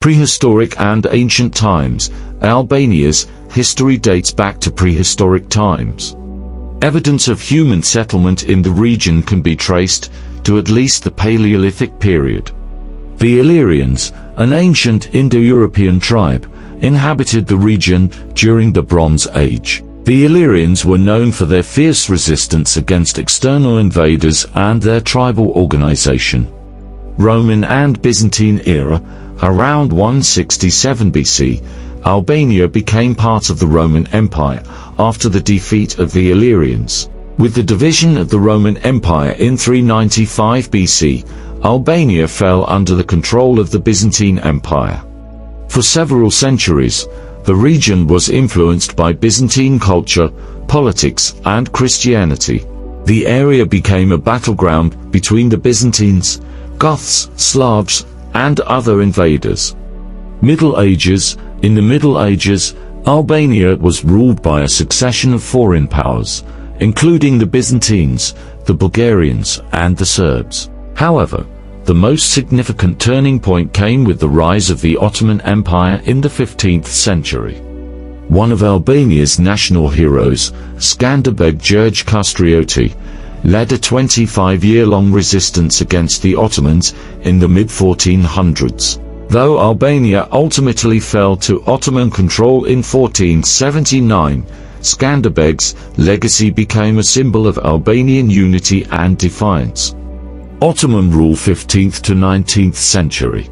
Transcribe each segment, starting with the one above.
Prehistoric and ancient times. Albania's history dates back to prehistoric times. Evidence of human settlement in the region can be traced to at least the Paleolithic period. The Illyrians, an ancient Indo-European tribe, inhabited the region during the Bronze Age. The Illyrians were known for their fierce resistance against external invaders and their tribal organization. Roman and Byzantine era. Around 167 BC, Albania became part of the Roman Empire after the defeat of the Illyrians. With the division of the Roman Empire in 395 BC, Albania fell under the control of the Byzantine Empire. For several centuries, the region was influenced by Byzantine culture, politics, and Christianity. The area became a battleground between the Byzantines, Goths, Slavs, and other invaders. Middle Ages. In the Middle Ages, Albania was ruled by a succession of foreign powers, including the Byzantines, the Bulgarians, and the Serbs. However, the most significant turning point came with the rise of the Ottoman Empire in the 15th century. One of Albania's national heroes, Skanderbeg Gjurj Kastrioti, led a 25-year-long resistance against the Ottomans in the mid-1400s. Though Albania ultimately fell to Ottoman control in 1479, Skanderbeg's legacy became a symbol of Albanian unity and defiance. Ottoman rule 15th to 19th century.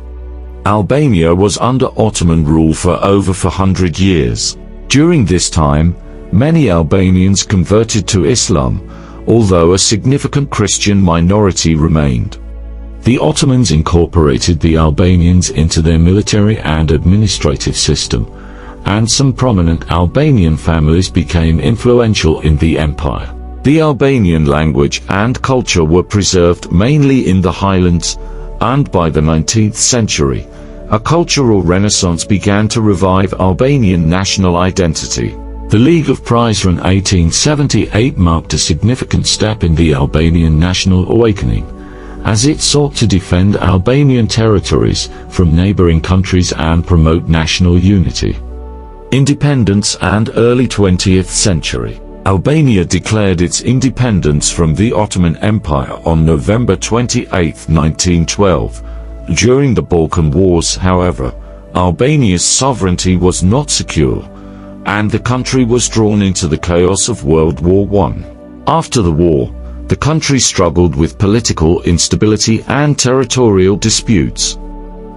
Albania was under Ottoman rule for over 400 years. During this time, many Albanians converted to Islam, although a significant Christian minority remained. The Ottomans incorporated the Albanians into their military and administrative system, and some prominent Albanian families became influential in the empire. The Albanian language and culture were preserved mainly in the highlands, and by the 19th century, a cultural renaissance began to revive Albanian national identity. The League of Prizren 1878 marked a significant step in the Albanian national awakening, as it sought to defend Albanian territories from neighboring countries and promote national unity. Independence and early 20th century. Albania declared its independence from the Ottoman Empire on November 28, 1912. During the Balkan Wars, however, Albania's sovereignty was not secure, and the country was drawn into the chaos of World War I. After the war, the country struggled with political instability and territorial disputes.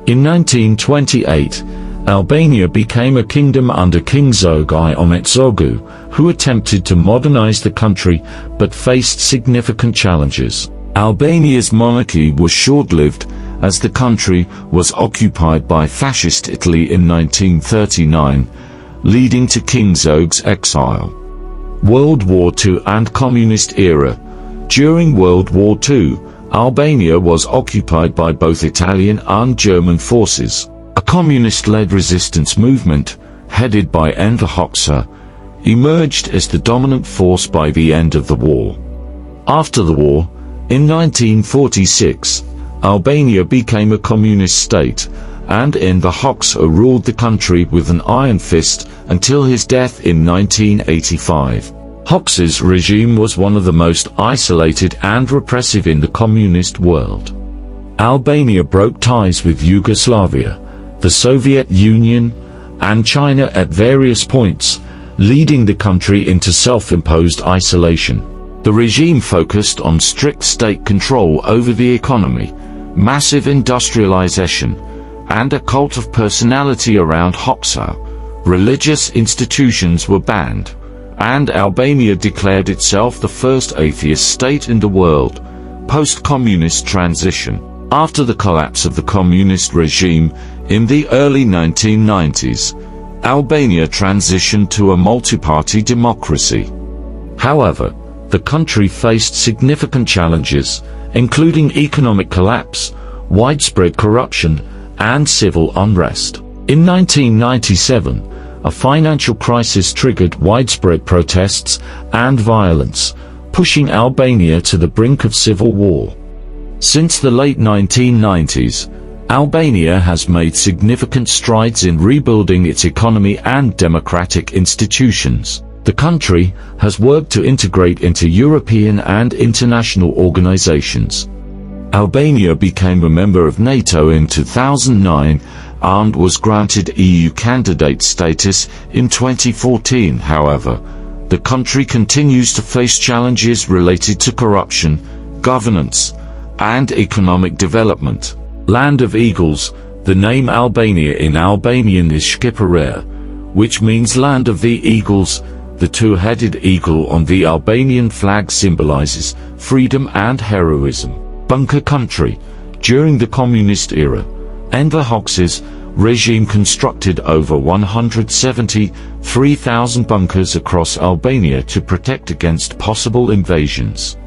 In 1928, Albania became a kingdom under King Zogai Ometzogu, who attempted to modernize the country but faced significant challenges. Albania's monarchy was short-lived, as the country was occupied by Fascist Italy in 1939, leading to King Zog's exile. World War II and Communist era. During World War II, Albania was occupied by both Italian and German forces. A communist-led resistance movement, headed by Enver Hoxha, emerged as the dominant force by the end of the war. After the war, in 1946, Albania became a communist state, and Enver Hoxha ruled the country with an iron fist until his death in 1985. Hoxha's regime was one of the most isolated and repressive in the communist world. Albania broke ties with Yugoslavia, the Soviet Union, and China at various points, leading the country into self-imposed isolation. The regime focused on strict state control over the economy, massive industrialization, and a cult of personality around Hoxha. Religious institutions were banned, and Albania declared itself the first atheist state in the world, post-communist transition. After the collapse of the communist regime in the early 1990s, Albania transitioned to a multi-party democracy. However, the country faced significant challenges, including economic collapse, widespread corruption, and civil unrest. In 1997, a financial crisis triggered widespread protests and violence, pushing Albania to the brink of civil war. Since the late 1990s, Albania has made significant strides in rebuilding its economy and democratic institutions. The country has worked to integrate into European and international organizations. Albania became a member of NATO in 2009 and was granted EU candidate status in 2014. However, the country continues to face challenges related to corruption, governance, and economic development. Land of Eagles. The name Albania in Albanian is Shqipëria, which means land of the eagles. The two-headed eagle on the Albanian flag symbolizes freedom and heroism. Bunker country. During the communist era, Enver Hoxha's regime constructed over 173,000 bunkers across Albania to protect against possible invasions.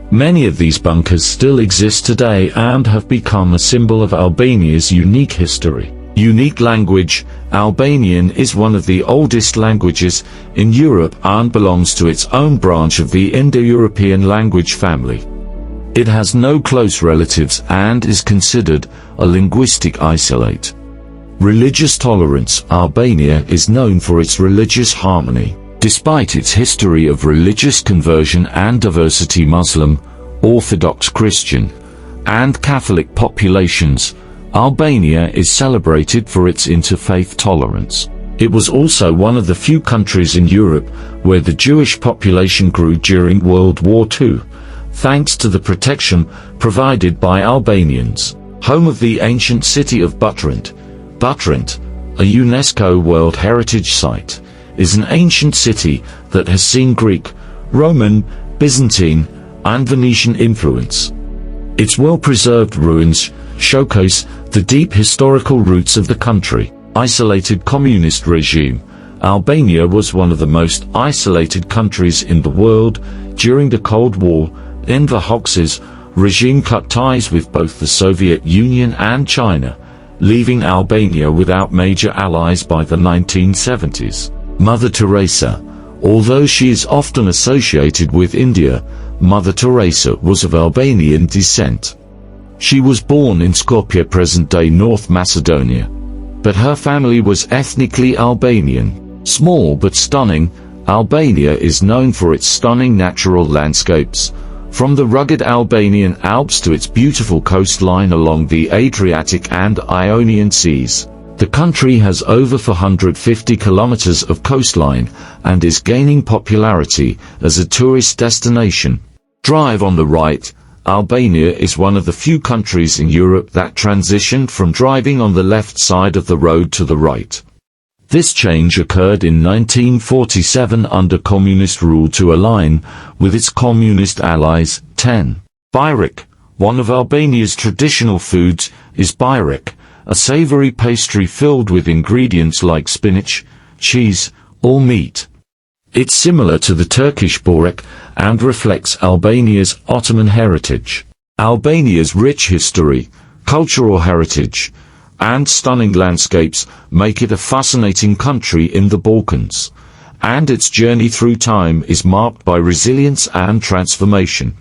Many of these bunkers still exist today and have become a symbol of Albania's unique history. Unique language. Albanian is one of the oldest languages in Europe and belongs to its own branch of the Indo-European language family. It has no close relatives and is considered a linguistic isolate. Religious tolerance. Albania is known for its religious harmony. Despite its history of religious conversion and diversity, Muslim, Orthodox Christian, and Catholic populations, Albania is celebrated for its interfaith tolerance. It was also one of the few countries in Europe where the Jewish population grew during World War II, thanks to the protection provided by Albanians. Home of the ancient city of Butrint. Butrint, a UNESCO World Heritage Site, is an ancient city that has seen Greek, Roman, Byzantine, and Venetian influence. Its well-preserved ruins showcase the deep historical roots of the country. Isolated communist regime. Albania was one of the most isolated countries in the world during the Cold War. Enver Hoxha's regime cut ties with both the Soviet Union and China, leaving Albania without major allies by the 1970s. Mother Teresa. Although she is often associated with India, Mother Teresa was of Albanian descent. She was born in Skopje, present-day North Macedonia, but her family was ethnically Albanian. Small but stunning, Albania is known for its stunning natural landscapes, from the rugged Albanian Alps to its beautiful coastline along the Adriatic and Ionian Seas. The country has over 450 kilometers of coastline and is gaining popularity as a tourist destination. Drive on the right. Albania is one of the few countries in Europe that transitioned from driving on the left side of the road to the right. This change occurred in 1947 under communist rule to align with its communist allies. 10. Bajrak. One of Albania's traditional foods is bajrak, a savory pastry filled with ingredients like spinach, cheese, or meat. It's similar to the Turkish börek and reflects Albania's Ottoman heritage. Albania's rich history, cultural heritage, and stunning landscapes make it a fascinating country in the Balkans, and its journey through time is marked by resilience and transformation.